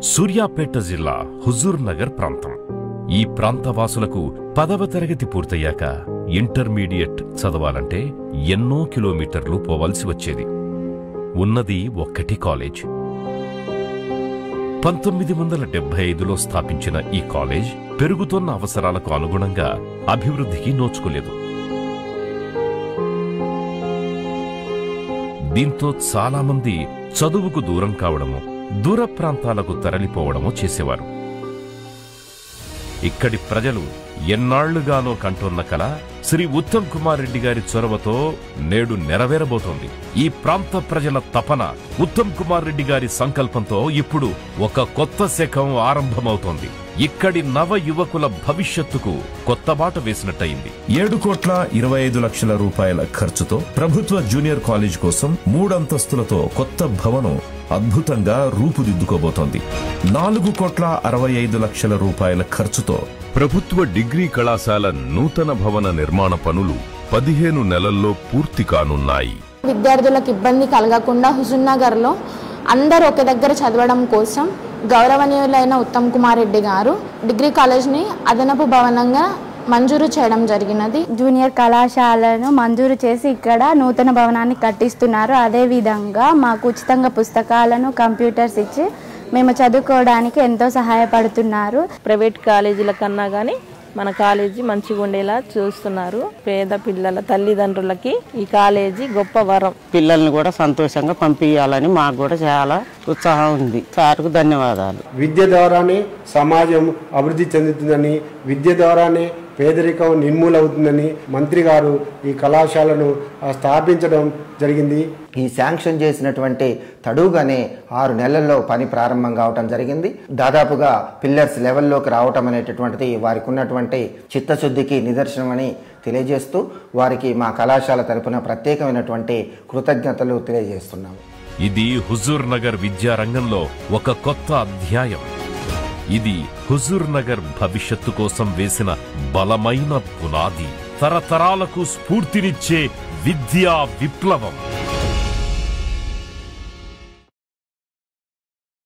సూర్యాపేట జిల్లా హుజూర్ నగర్ ప్రాంతం. ఈ ప్రాంతవాసులకు 10వ తరగతి పూర్తయ్యాక ఇంటర్మీడియట్ చదవాలంటే ఎన్నో కిలోమీటర్లు పోవాల్సి వచ్చేది. ఉన్నది ఒక్కటి కాలేజ్. 1975లో స్థాపించిన ఈ కాలేజ్ పెరుగుతున్న అవసరాలకు అనుగుణంగా అభివృద్ధికి నోచుకోలేదు. దీంతో చాలామంది చదువుకు దూరం కావడము, దూర ప్రాంతాలకు తరలిపోవడము చేసేవారు. ఇక్కడి ప్రజలు ఎన్నాళ్లుగానో కంటున్న కల శ్రీ ఉత్తమ్ కుమార్ రెడ్డి గారి చొరవతో నేడు నెరవేరబోతోంది. ఈ ప్రాంత ప్రజల తపన, ఉత్తమ్ కుమార్ రెడ్డి గారి సంకల్పంతో ఇప్పుడు ఒక కొత్త శకం ఆరంభమవుతోంది. ఇక్కడి నవ యువకుల భవిష్యత్తుకు కొత్త బాట వేసినట్టయింది. 7,25,00,000 రూపాయల ఖర్చుతో ప్రభుత్వ జూనియర్ కాలేజ్ కోసం 3 అంతస్తులతో కొత్త భవనం అద్భుతంగా రూపుదిద్దుకోబోతోంది. 4,65,00,000 రూపాయల ఖర్చుతో ప్రభుత్వ డిగ్రీ కళాశాల నూతన భవన నిర్మాణ పనులు 15 నెలల్లో పూర్తి కానున్నాయి. విద్యార్థులకు ఇబ్బంది కలగకుండా హుజూర్ నగర్ లో అందరూ ఒకే దగ్గర చదవడం కోసం గౌరవనీయులైన ఉత్తమ్ కుమార్ రెడ్డి గారు డిగ్రీ కాలేజ్ ని అదనపు భవనంగా మంజూరు చేయడం జరిగినది. జూనియర్ కళాశాలను మంజూరు చేసి ఇక్కడ నూతన భవనాన్ని కట్టిస్తున్నారు. అదేవిధంగా మాకు ఉచితంగా పుస్తకాలను, కంప్యూటర్స్ ఇచ్చి మేము చదువుకోవడానికి ఎంతో సహాయపడుతున్నారు. ప్రైవేట్ కాలేజీల కన్నా కానీ మన కాలేజీ మంచిగా ఉండేలా చూస్తున్నారు. పేద పిల్లల తల్లిదండ్రులకి ఈ కాలేజీ గొప్ప వరం. పిల్లల్ని కూడా సంతోషంగా పంపించాలని మాకు కూడా చాలా ఉత్సాహం ఉంది. సార్కు ధన్యవాదాలు. విద్య ద్వారానే సమాజం అభివృద్ధి చెందుతుందని, విద్య ద్వారానే పేదరికం నిర్మూలవుతుందని మంత్రి గారు ఈ కళాశాలను స్థాపించడం జరిగింది. ఈ శాంక్షన్ చేసినటువంటి తడుగానే 6 నెలల్లో పని ప్రారంభం కావటం జరిగింది. దాదాపుగా పిల్లర్స్ లెవెల్లోకి రావటం అనేటటువంటిది వారికి ఉన్నటువంటి చిత్తశుద్ధికి నిదర్శనమని తెలియజేస్తూ వారికి మా కళాశాల తరపున ప్రత్యేకమైనటువంటి కృతజ్ఞతలు తెలియజేస్తున్నాము. ఇది హుజూర్ నగర్ విద్యారంగంలో ఒక కొత్త అధ్యాయం. ఇది హుజూర్ నగర్ భవిష్యత్తు కోసం వేసిన బలమైన పునాది, తరతరాలకు స్ఫూర్తినిచ్చే విద్యా విప్లవం.